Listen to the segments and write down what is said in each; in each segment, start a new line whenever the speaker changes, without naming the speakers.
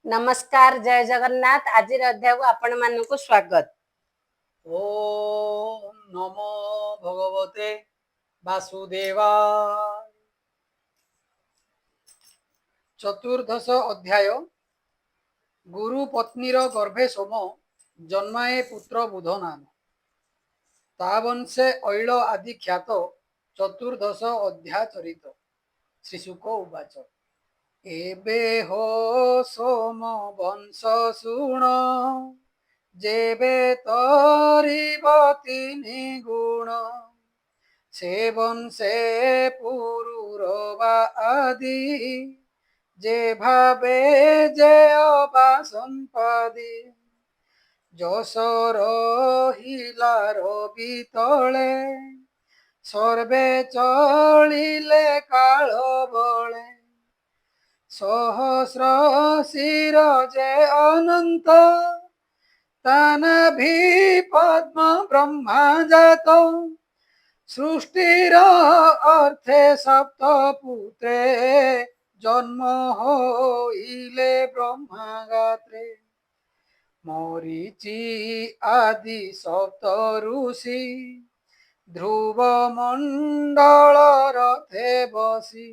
नमस्कार जय जगन्नाथ। आज अध्याय को आपण मानक स्वागत।
ओम नमो भगवते वासुदेवाय। चतुर्दश अध्याय। गुरु पत्नीर गर्भे सोम जन्माए पुत्र बुध नाम। तावंशे ऐल आदि ख्यात चतुर्दश अध्याय चरित। श्रीशुक उवाच एबे हो सोम वंश शुण जेबे तरिबती निगुण से वंशे पुरुरवा आदि जे भावे जे अबा संपादी যশোর হিলার বিতলে সর্বে চলিলে কাল বলে সহস্র শির যে অনন্ত তানাভি পদ্ম ব্রহ্মা জাত সৃষ্টির অর্থে সপ্ত পুত্রে জন্ম হইলে ব্রহ্মা গাত্রে মরিচি আদি সপ্ত ঋষি ধ্রুব মণ্ডল রথে বসি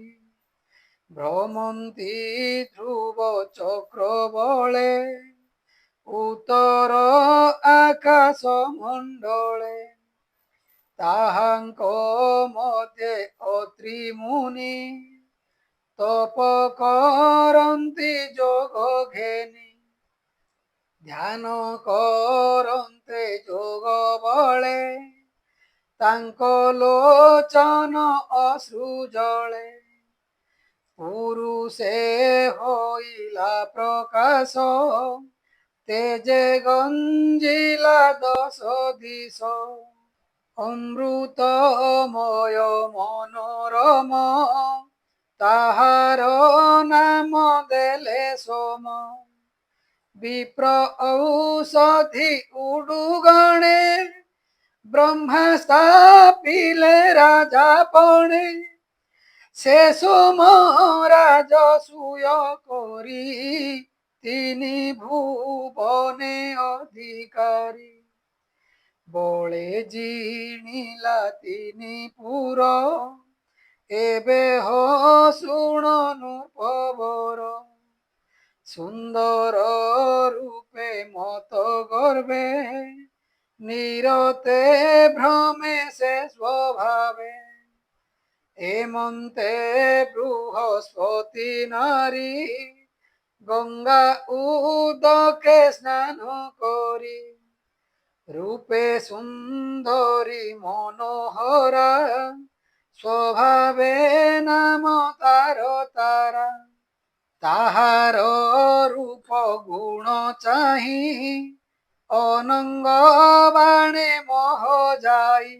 ভ্রমন্তি ধ্রুব চক্র বলে উত্তর আকাশ মণ্ডলে তাহাঙ্ক মধ্যে অত্রি মুনি তপ করন্তি যোগ ঘেনি ধ্যান করন্তে যোগ বলে তাঙ্ক লোচন অশ্রু জলে পুরুষে হইলা প্রকাশ তেজে গঞ্জিলা দশ দিশ অমৃতময় মনোরম তাহার নাম দেলে সোম विप्र औषधि उडुगणे ब्रह्मा स्थापिले राजा पणे से सोम राजसूय करी तिनि भुवने अधिकारी बळे जिणिला तिनि पुर एबे हो शुणनु पवर सुंदर रूपे मत गर्भे नीरते भ्रमे से स्वभावे हेमंते बृहस्पति नारी गंगा उदके स्नान करी रूपे सुंदरी मनोहरा स्वभावे नाम तार तारा ताहार रूप गुण चाही अनंग बाणे मोह जाई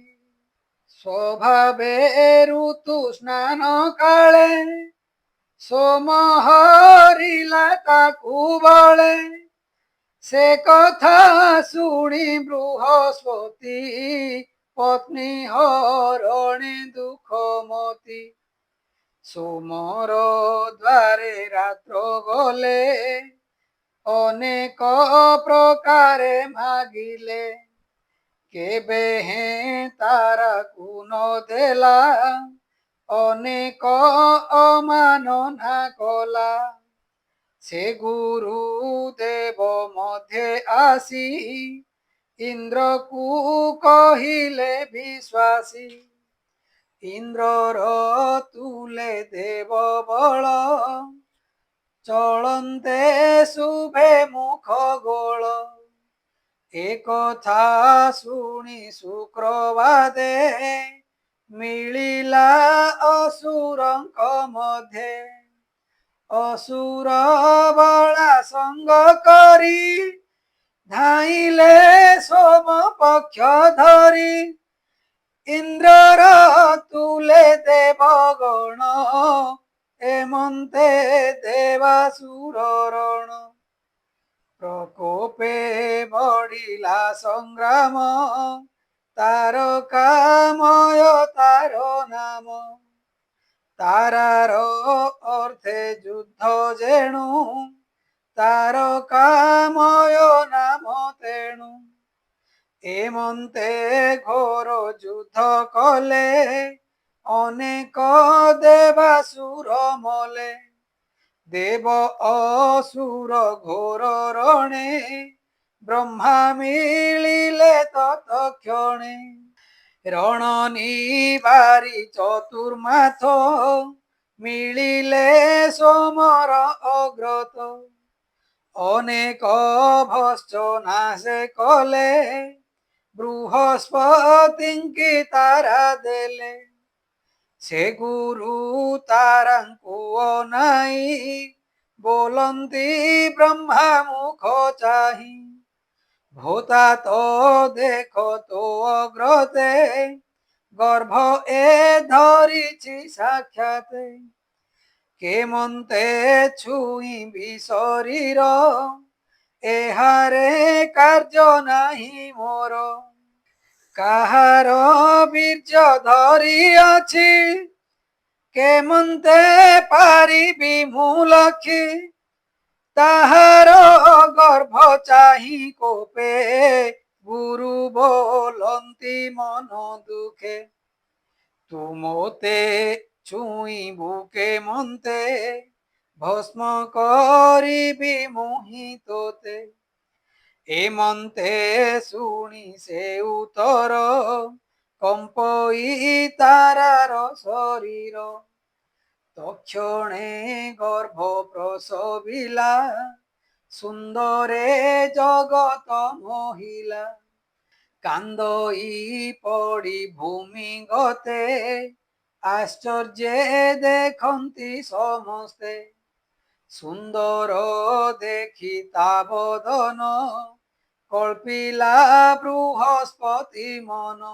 स्वभावे ऋतु स्नान काले सोम हरिला ताकू बळे से कथा शुणी बृहस्पति पत्नी हरणी दुखमती सोमर द्वारे रात्र गले अनेक प्रकारे मागिले केबे हे तारा कुन देला अनेक अमानना कला से गुरुदेव मध्ये आसी इंद्र को कहिले विश्वासी इंद्रर तुले देव बल चलते शुभे मुख गोल एक था शुणी शुक्रवादे मिलिला असुरंक मध्ये असुर बला संग करी धाइले सोम पक्ष धरी इंद्रर तुले देवगण एमंते देवासुर रण प्रकोपे बढ़िला संग्राम तारकामय तार नाम तारार अर्थे युद्ध जेणु ତାର କାମୟ ନାମ ତେଣୁ ଏମନ୍ତେ ଘୋର ଯୁଦ୍ଧ କଲେ ଅନେକ ଦେବାସୁର ମଲେ ଦେବ ଅସୁର ଘୋର ରଣେ ବ୍ରହ୍ମା ମିଳିଲେ ତତକ୍ଷଣେ ରଣ ନିବାରି ଚତୁର୍ମାଥ ମିଳିଲେ ସୋମର ଅଗ୍ରତ ଅନେକ ଭସ୍ତ ନାଶେ କଲେ ବୃହସ୍ପତିଙ୍କି ତାରା ଦେଲେ ସେ ଗୁରୁ ତାରାଙ୍କୁ ଅନାଇ ବୋଲନ୍ତି ବ୍ରହ୍ମା ମୁଖ ଚାହିଁ ଭୋତା ତ ଦେଖ ତୋ ଅଗ୍ରତେ ଗର୍ଭ ଏ ଧରିଛି ସାକ୍ଷାତ କେମନ୍ତେ ଛୁଇଁବି ଶରୀର ଏହାରେ କାର୍ଯ୍ୟ ନାହିଁ ମୋର କାହାର ବୀର୍ଯ୍ୟ ଧରି ଅଛି କେମନ୍ତେ ପାରିବି ମୁଁ ଲକ୍ଷୀ ତାହାର ଗର୍ଭ ଚାହିଁ କୋପେ ଗୁରୁ ବୋଲନ୍ତି ମନ ଦୁଃଖେ ତୁ ମୋତେ ଛୁଇଁବୁ କେମନ୍ତେ ଭସ୍ମ କରିବି ମୁହିଁ ତୋତେ ଏମନ୍ତେ ଶୁଣି ସେ ଉତ୍ତର କମ୍ପଇ ତାରାର ଶରୀର ତକ୍ଷଣେ ଗର୍ଭ ପ୍ରସବିଲା ସୁନ୍ଦରେ ଜଗତ ମହିଲା କାନ୍ଦଇ ପଡ଼ି ଭୂମି ଗତେ ଆଶ୍ଚର୍ଯ୍ୟ ଦେଖନ୍ତି ସମସ୍ତେ ସୁନ୍ଦର ଦେଖି ତା ବଦନ କଳ୍ପିଲା ବୃହସ୍ପତି ମନ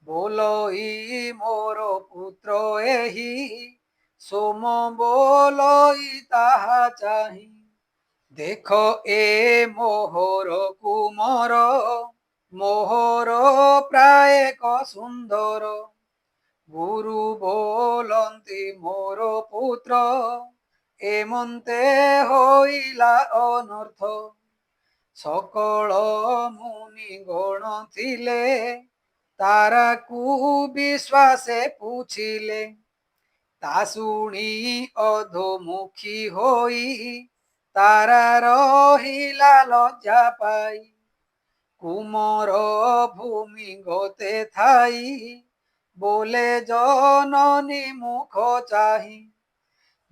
ବୋଲଇ ମୋର ପୁତ୍ର ଏହି ସୋମ ବୋଲଇ ତାହା ଚାହିଁ ଦେଖ ଏ ମୋହର କୁମର ମୋହର ପ୍ରାୟ ଏକ ସୁନ୍ଦର ଗୁରୁ ବୋଲନ୍ତି ମୋର ପୁତ୍ର ଏମନ୍ତେ ହୋଇଲା ଅନର୍ଥ ସକଳ ମୁନି ଗଣ ଥିଲେ ତାରାକୁ ବିଶ୍ୱାସେ ପୁଛିଲେ ତା ଶୁଣି ଅଧୋମୁଖୀ ହୋଇ ତାରା ରହିଲା ଲଜ୍ଜା ପାଇ କୁମର ଭୂମି ଗତେ ଥାଇ ବୋଲେ ଜନନୀ ମୁଖ ଚାହିଁ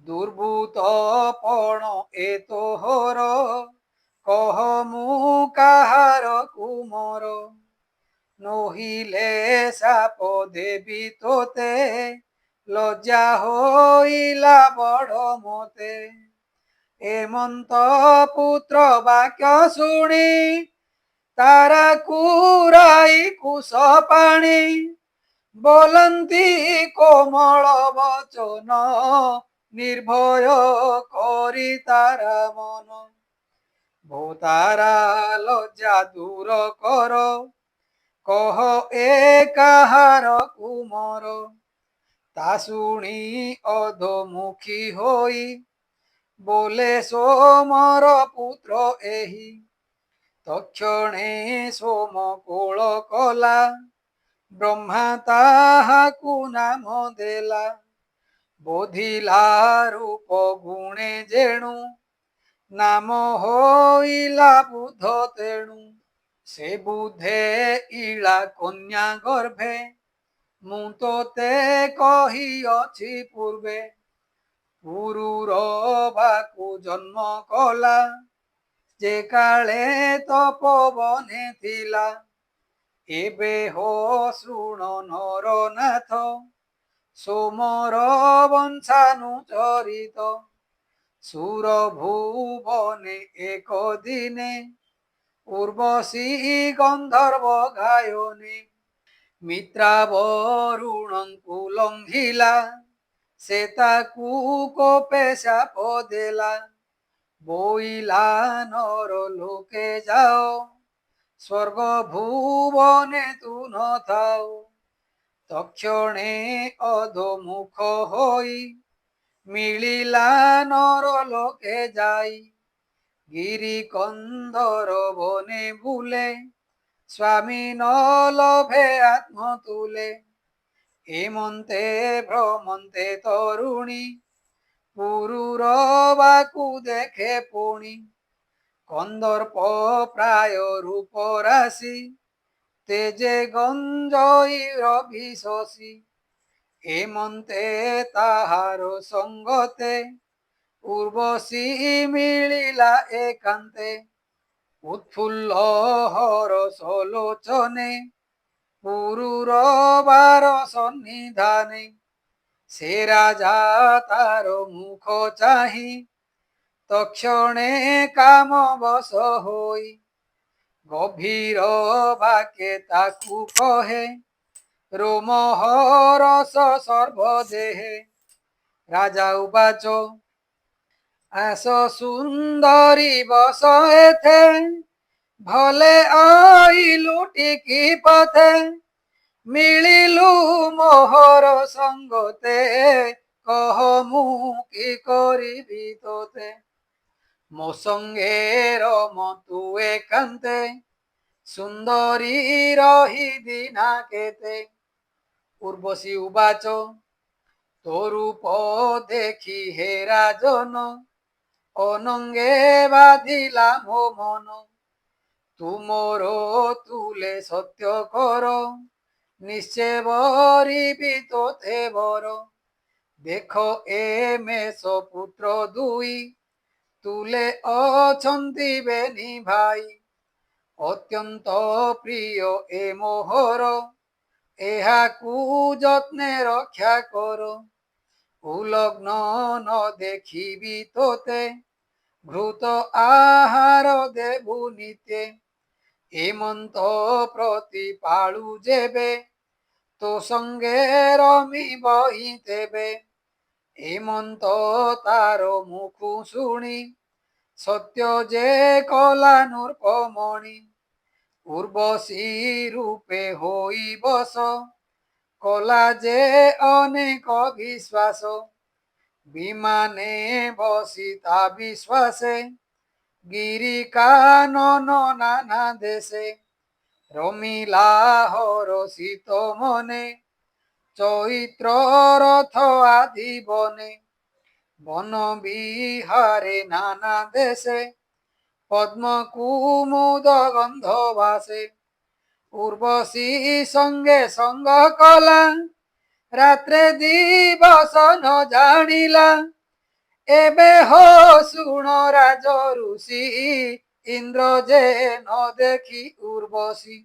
ଦୁର୍ବୃତ ପଣ ଏ ତୋହର କହ ମୁଁ କାହାର କୁମର ନହିଲେ ସାପ ଦେବି ତୋତେ ଲଜ୍ଜା ହୋଇଲା ବଡ଼ ମତେ ଏମନ୍ତ ପୁତ୍ର ବାକ୍ୟ ଶୁଣି ତାରାକୁ ରାଇ କୁଶ ପାଣି ବୋଲନ୍ତି କୋମଳ ବଚନ ନିର୍ଭୟ କରି ତାରା ମନ ଭୋତାରା ଲଜ୍ଜା ଦୂର କର କହ ଏ କାହାର କୁମର ତା ଶୁଣି ଅଧୋମୁଖୀ ହୋଇ ବୋଲେ ସୋମର ପୁତ୍ର ଏହି ତକ୍ଷଣେ ସୋମ କୋଳ କଲା ବ୍ରହ୍ମା ତାହାକୁ ନାମ ଦେଲା ବୋଧିଲା ରୂପ ଗୁଣେ ଯେଣୁ ନାମ ହୋଇଲା ବୁଧ ତେଣୁ ସେ ବୁଧେ ଇଳା କନ୍ୟା ଗର୍ଭେ ମୁଁ ତୋତେ କହିଅଛି ପୂର୍ବେ ପୁରୁର ବାକୁ ଜନ୍ମ କଲା ଯେ କାଳେ ତପୋବନେ ଥିଲା ଏବେ ହୋ ଶୃଣ ନରନାଥ ସୋମର ବଂଶାନୁଚରିତ ସୁର ଭୁବନେ ଏକ ଦିନେ ଉର୍ବଶୀ ଗନ୍ଧର୍ବ ଗାୟନେ ମିତ୍ରାବରୁଣଙ୍କୁ ଲଙ୍ଘିଲା ସେ ତାକୁ କୋପେ ଶାପ ଦେଲା ବୋଇଲା ନର ଲୋକେ ଯାଅ ସ୍ୱର୍ଗ ଭୁବନେ ତୁ ନଥାଉ ତକ୍ଷଣେ ଅଧୋମୁଖ ହୋଇ ମିଳିଲା ନର ଲୋକେ ଯାଇ গিরি কন্দর বনে ভুলে স্বামী ন লোভে আত্ম তুলে হেমন্তে ভ্রমন্তে তরুণী পুরুর বাকু দেখে পুণি কন্দর্প প্রায় রূপ রাশি তেজে গঞ্জই রবি শশী হেমন্তে তাহার সঙ্গতে উর্বশী মিলিলা একান্তে উৎফুল্ল হরস লোচনে পুরুর বার সন্নিধানে সে রাজা তার মুখ চাহি তক্ষণে কাম বশ হই গভীর বাক্যে তাকু কহে রোমহরস সর্বদেহে রাজা উবাচ আস সুন্দরী বস এথে ভলে আইলু টিকি পথে মিলিলু মোহর সঙ্গতে কহ মু কি করিবি তোতে ମୋ ସଙ୍ଗେ ରମ ତୁ ଏକାନ୍ତେ ସୁନ୍ଦରୀ ରହି ଦିନା କେତେ ଉର୍ବଶୀ ଉବାଚ ତୋ ରୂପ ଦେଖି হে রাজন অনঙ্গে বাঁধিলা ମୋ মন তুমর তুলে সত্য কর নিশ্চয় বরিবি তোতে বর দেখ এ মেষ পুত্র দুই তুলে অছন্তি বেনি ভাই অত্যন্ত প্রিয় এ মোহর এহাকু যত্নে রক্ষা কর উলগ্ন ন দেখিবি তোতে ঘৃত আহার দেবু নিতে হেমন্ত প্রতি পালু যেবে তো সঙ্গে রমিব তেবে হেমন্ত তার মুখু শুনি সত্য যে কলা নূর্পমণি উর্বশী রূপে হই বস কলা যে অনেক বিশ্বাস বিমানে বসি তা বিশ্বাসে গিরি কানন নানা দেশে রমিলা হরষিত মনে চৈত্র রথ আদি বনে বন বিহারে নানা দেশে পদ্ম কুমুদ গন্ধ ভাসে উর্বশী সঙ্গে সঙ্গ কলা রাত্রে দিবস ন জানিলা এবে হো শুণ রাজ ঋষি ইন্দ্র যে ন দেখি উর্বশী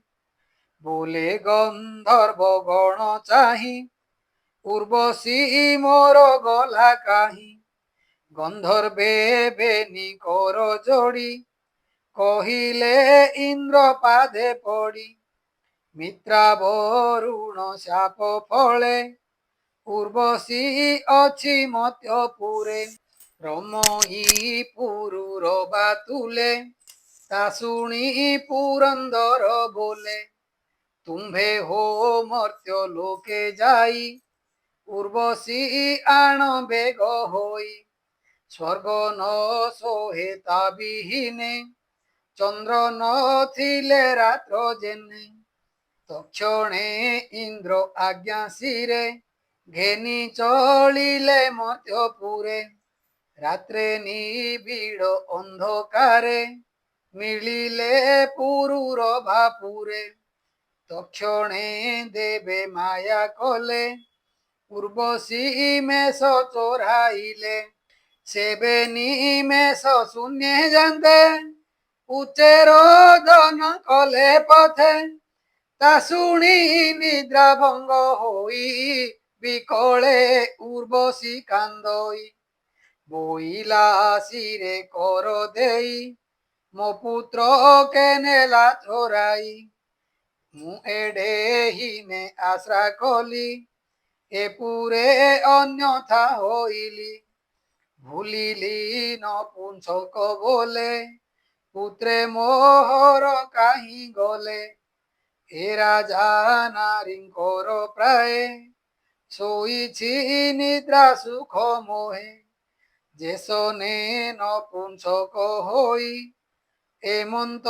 বলে গন্ধর্ব গণ চাহি উর্বশী মোর গলা কাহি গন্ধর্বে বেনি কর যোড়ি কহিলে ইন্দ্র পাদে পড়ি মিত্রা বরুণ শাপ ফলে উর্বশী অছি মত্যপুরে রময়ী পুরুর বাতুলে তা শুনি পুরন্দর বলে তুম্ভে হো মর্ত্য লোকে যাই উর্বশী আণ বেগ হই স্বর্গ ন সোহে তা বিহীনে চন্দ্র ন থিলে রাত্র জেনে তক্ষণে ইন্দ্র আজ্ঞা শিরে ঘেনি চলিলে মর্ত্যপুরে রাত্রে নিবিড় অন্ধকারে মিলিলে পুরুর ভাপুরে তক্ষণে দেবে মায়া কলে উর্বশী মেষ চোরাইলে সেবে নিমেষ শূন্যে জানতে উচ্চের জন কলে পথে তা শুনি নিদ্রা ভঙ্গ হই বিকলে উর্বশী কান্দই বইলা শিরে কর দেই ମୋ পুত্র কে নেলা চোরাই ମୁଁ এডে হিনে আশ্রা কলি এ পুরে অন্যথা হইলি ভুলিলি নপুংসক বলে পুত্রে মোহর কাহি গলে এ রাজা নারীঙ্কর প্রায়ে শোইছি নিদ্রা সুখ মোহে যে শোনে নপুংসক হই এমন্ত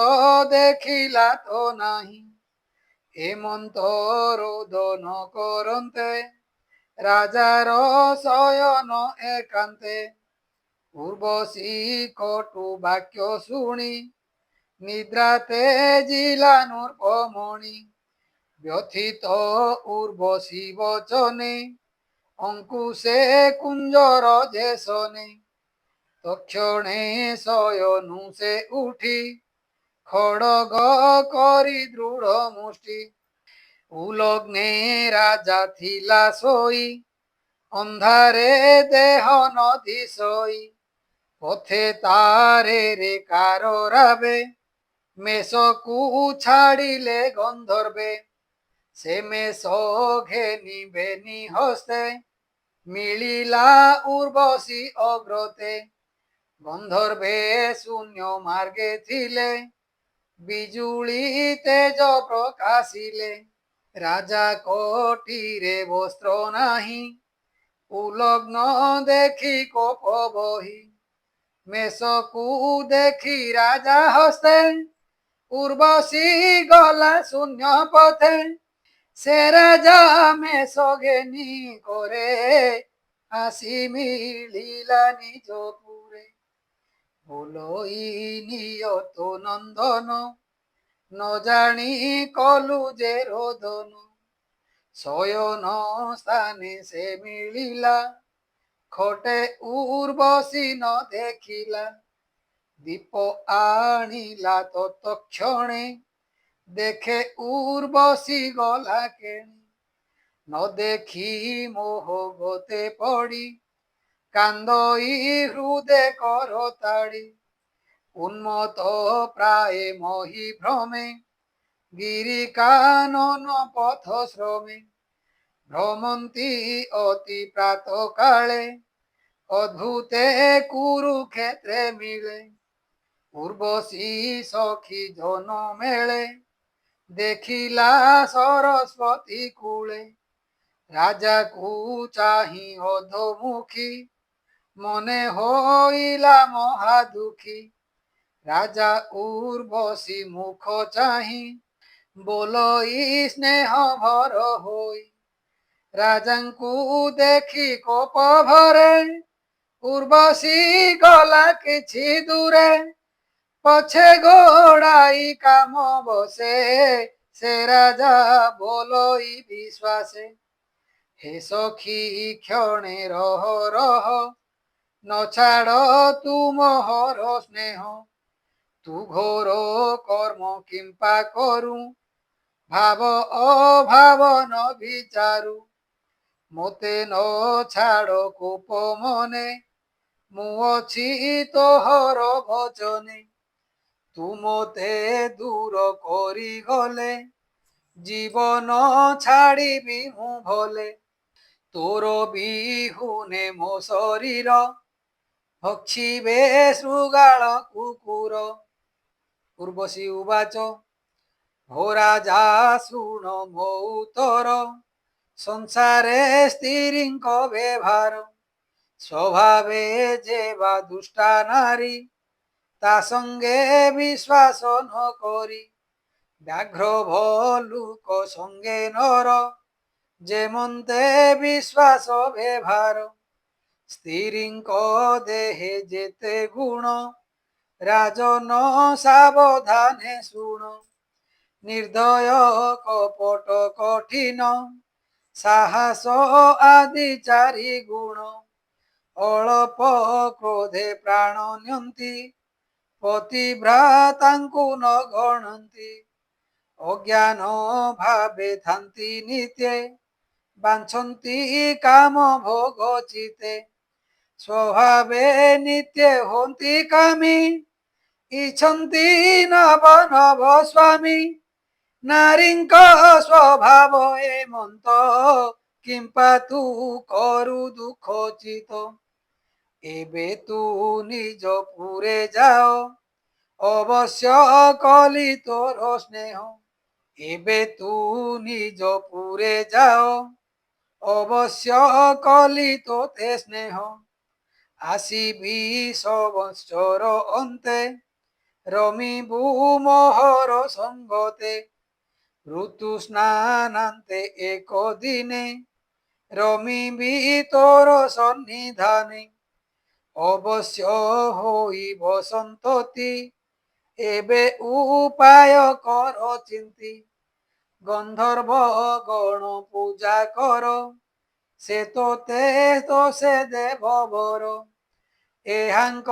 দেখিলা তো নাহি এমন্ত রোদন করন্তে রাজার শয়ন একান্তে উর্বশী কটু বাক্য শুনি নিদ্রাতে জিলানুর কমণি ব্যথিত উর্বশী বচনে অঙ্কুশে কুঞ্জর যে শোনে তক্ষণে শয়নু সে উঠি খড়গ করি দৃঢ় মুষ্টি উলগ্নে রাজা থিলা শোই ଅନ୍ଧାରେ ଦେହ ନଦୀ ଶୋଇ ପଥେ ତାରେ ରେ କାର ରାବେ ମେଷକୁ ଛାଡ଼ିଲେ ଗନ୍ଧର୍ବେ ସେ ମେଷ ଘେନିବେନି ହସ୍ତେ ମିଳିଲା ଉର୍ବଶୀ ଅଗ୍ରତେ ଗନ୍ଧର୍ବେ ଶୂନ୍ୟ ମାର୍ଗେ ଥିଲେ ବିଜୁଳି ତେଜ ପ୍ରକାଶିଲେ ରାଜା କୋଟିରେ ବସ୍ତ୍ର ନାହିଁ উলগ্ন দেখি কোপ বহি মেষকু দেখি রাজা হস্তে উর্বশী গলা শূন্য পথে সে রাজা মেষ ঘেনি করে আসি মিলিলা নিজ পুরে বলই নিয়ত নন্দন ন জানি কলু যে রোদন শয়ন স্থানে সে মিলিলা খটে উর্বশী ন দেখিলা দীপ আনিলা তৎক্ষণে দেখে উর্বশী গলা কেণি ন দেখি মোহ গতে পড়ি কান্দই হৃদে করতাড়ি উন্মত প্রায় মহি ভ্রমে গিরি কানন পথ শ্রমে ভ্রমন্তি অতি প্রাত কালে অদ্ভুতে কুরুক্ষেত্রে মিলে উর্বশী সখী জন মেলে দেখিলা সরস্বতী কূলে রাজাকু চাহি অধমুখী মনে হইলা মহা দুঃখী রাজা উর্বশী মুখ চাহি বলই স্নেহ ভর হই রাজাঙ্কু দেখি কোপ ভরে উর্বশী গলা কিছু দূরে পছে গোড়াই কাম বসে সে রাজা বলই বিশ্বাসে হে সখী ক্ষণে রহ রহ ন ছাড় তুমহর স্নেহ তু ঘোর কর্ম কিম্পা করু ভাব অভাব ন বিচারু মতে ন ছাড় কোপ মনে মু অছি তোহর ভজনে তুমতে দূর করি গলে জীবন ছাড়িবি মু ভলে তোর বিহুনে মো শরীর ভক্ষিবে শৃগাଳ কুকুর উর্বশী উবাচ হো রাজা ଶୁଣ ମୋ ଉତ୍ତର ସଂସାରେ ସ୍ତ୍ରୀଙ୍କ ବ୍ୟବହାର ସ୍ୱଭାବେ ଯେ ବା ଦୁଷ୍ଟା ନାରୀ ତା ସଙ୍ଗେ ବିଶ୍ୱାସ ନ କରି ବ୍ୟାଘ୍ର ଭଲୁକ ସଙ୍ଗେ ନର ଯେମନ୍ତେ ବିଶ୍ୱାସ ବ୍ୟବହାର ସ୍ତ୍ରୀଙ୍କ ଦେହେ ଯେତେ ଗୁଣ ରାଜନ ସାବଧାନେ ଶୁଣ ନିର୍ଦ୍ଦୟ କପଟ କଠିନ ସାହସ ଆଦି ଚାରି ଗୁଣ ଅଳପ କ୍ରୋଧେ ପ୍ରାଣ ନିଅନ୍ତି ପତିଭ୍ରାତାଙ୍କୁ ନ ଗଣନ୍ତି ଅଜ୍ଞାନ ଭାବେ ଥାନ୍ତି ନିତ୍ୟେ ବାଞ୍ଛନ୍ତି କାମ ଭୋଗ ଚିତେ ସ୍ୱଭାବେ ନିତ୍ୟ ହୁଅନ୍ତି କାମୀ ଇଚ୍ଛନ୍ତି ନବ ନବ ସ୍ୱାମୀ ନାରୀଙ୍କ ସ୍ୱଭାବ ଏମନ୍ତ କିମ୍ପା ତୁ କରୁ ଦୁଃଖ ଚିତ ଏବେ ତୁ ନିଜ ପୁରେ ଯାଅ ଅବଶ୍ୟ କଲି ତୋର ସ୍ନେହ ଏବେ ତୁ ନିଜ ପୁରେ ଯାଅ ଅବଶ୍ୟ କଲି ତୋତେ ସ୍ନେହ আসিবি সবৎসর অন্তে রমিবু মোহর সঙ্গতে ঋতু স্নানান্তে একদিনে রমিবি তোর সন্নিধানে অবশ্য হই বসন্ততি এবে উপায় কর চিন্তি গন্ধর্ব গণ পূজা কর সে তোতে দোষে দেব বর এহাঙ্ক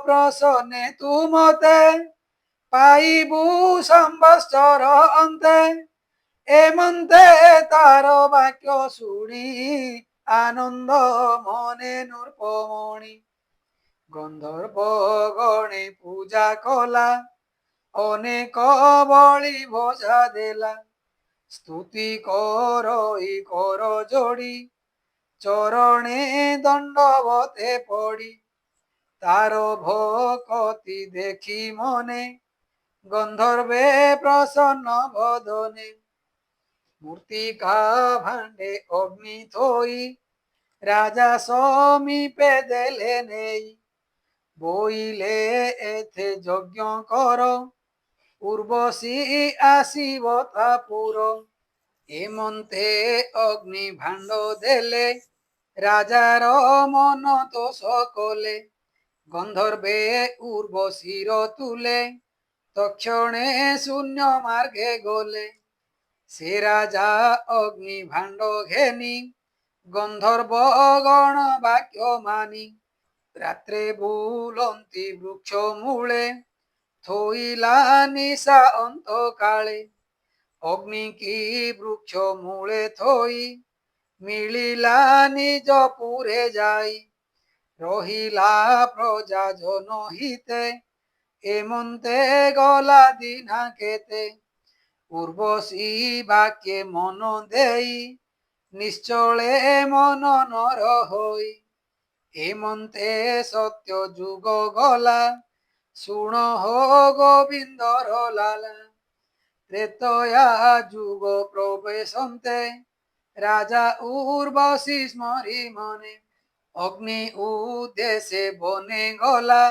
প্রসন্নে তুমতে পাইবু সম্বৎসর অন্তে এমন্তে তার বাক্য শুনি আনন্দ মনে নৃপমণি গন্ধর্ব গণে পূজা কলা অনেক বলি ভোজা দেলা স্তুতি করই কর যোড়ি চরণে দণ্ডবতে পড়ি তার ভকতি দেখি মনে গন্ধর্বে প্রসন্ন বদনে মূর্তিকা ভাণ্ডে অগ্নি থই রাজা সমীপে দেলে নেই বইলে এতে যজ্ঞ কর উর্বশী আসিব তাপুর এমন্তে অগ্নি ভাণ্ড দেলে রাজার মন তো সকলে গন্ধর্বে উর্বশীর তুলে তক্ষণে শূন্য মার্গে গলে সে রাজা অগ্নি ভাণ্ড ঘেনি গন্ধর্ব গণ বাক্য মানি রাত্রে বুলন্তি বৃক্ষ মূলে থইলা নিশা অন্তকালে অগ্নি কি বৃক্ষ মূলে থই মিলিলা নিজ পুরে যাই রহিলা প্রজা জন হিতে এমন্তে গলা দিনা কেতে উর্বশী বাক্যে মন দেই নিশ্চলে মন নর হই এমন্তে সত্য যুগ গলা শুণ হো গোবিন্দর লালা ত্রেতয়া যুগ প্রবেশন্তে রাজা উর্বশী স্মরি মনে অগ্নি উদ্দেশে বনে গলা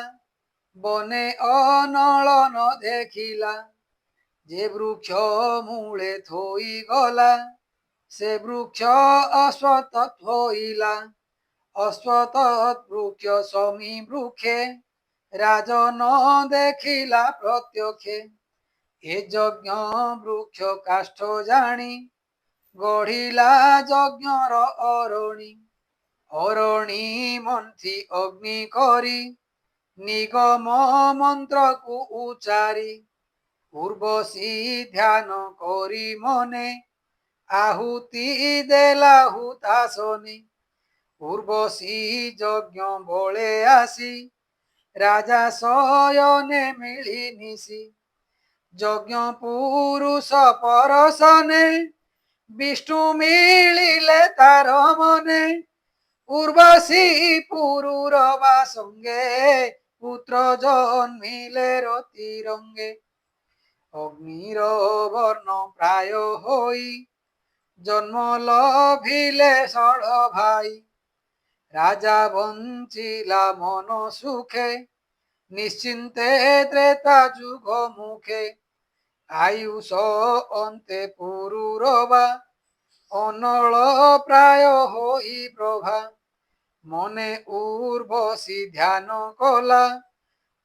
বনে অনলন দেখিলা যে বৃক্ষ মূলে থই গলা সে বৃক্ষ অশ্বত হইলা অশ্বত বৃক্ষ সমী বৃক্ষে রাজন দেখিলা প্রত্যক্ষে এ যজ্ঞ বৃক্ষ কাষ্ঠ জানি গঢ়িলা যজ্ঞর অরণি অরণি মন্থি অগ্নি করি নিগম মন্ত্রকু উচারি উর্বশী ধ্যান করি মনে আহুতি দেলা হুতাসনে উর্বশী যজ্ঞ বলে আসি রাজা শয়নে মিলি নিশি যজ্ঞ পুরুষ পরশনে বিষ্ণু মিলিলে তার মনে উর্বশী পুরুর বা সঙ্গে পুত্র জন্মিলে রতিরঙ্গে অগ্নির বর্ণ প্রায় হই জন্ম লভিলে ষড় ভাই রাজা বঞ্চিলা মন সুখে নিশ্চিন্তে ত্রেতা যুগ মুখে আয়ুষ অন্তে পুরুরবা অনল প্রায় হই প্রভা মনে উর্বশী ধ্যান কলা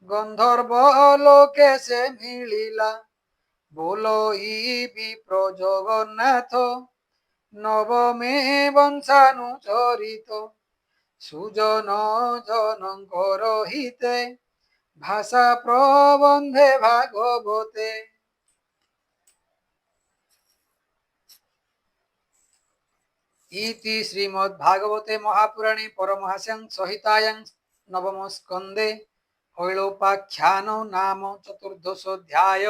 গন্ধর্ব লোকে সে মিলিলা বলই বিপ্র জগন্নাথ নবমে বংশানুচরিত সুজন জনঙ্কর হিতে ভাষা প্রবন্ধে ভাগবতে। ইতি শ্রীমদ্ভাগবতে মহাপুরাণে পরমহাস্যাং সংহিতায়াং নবম স্কন্ধে ঐলোপাখ্যানো নাম চতুর্দশোऽধ্যায়।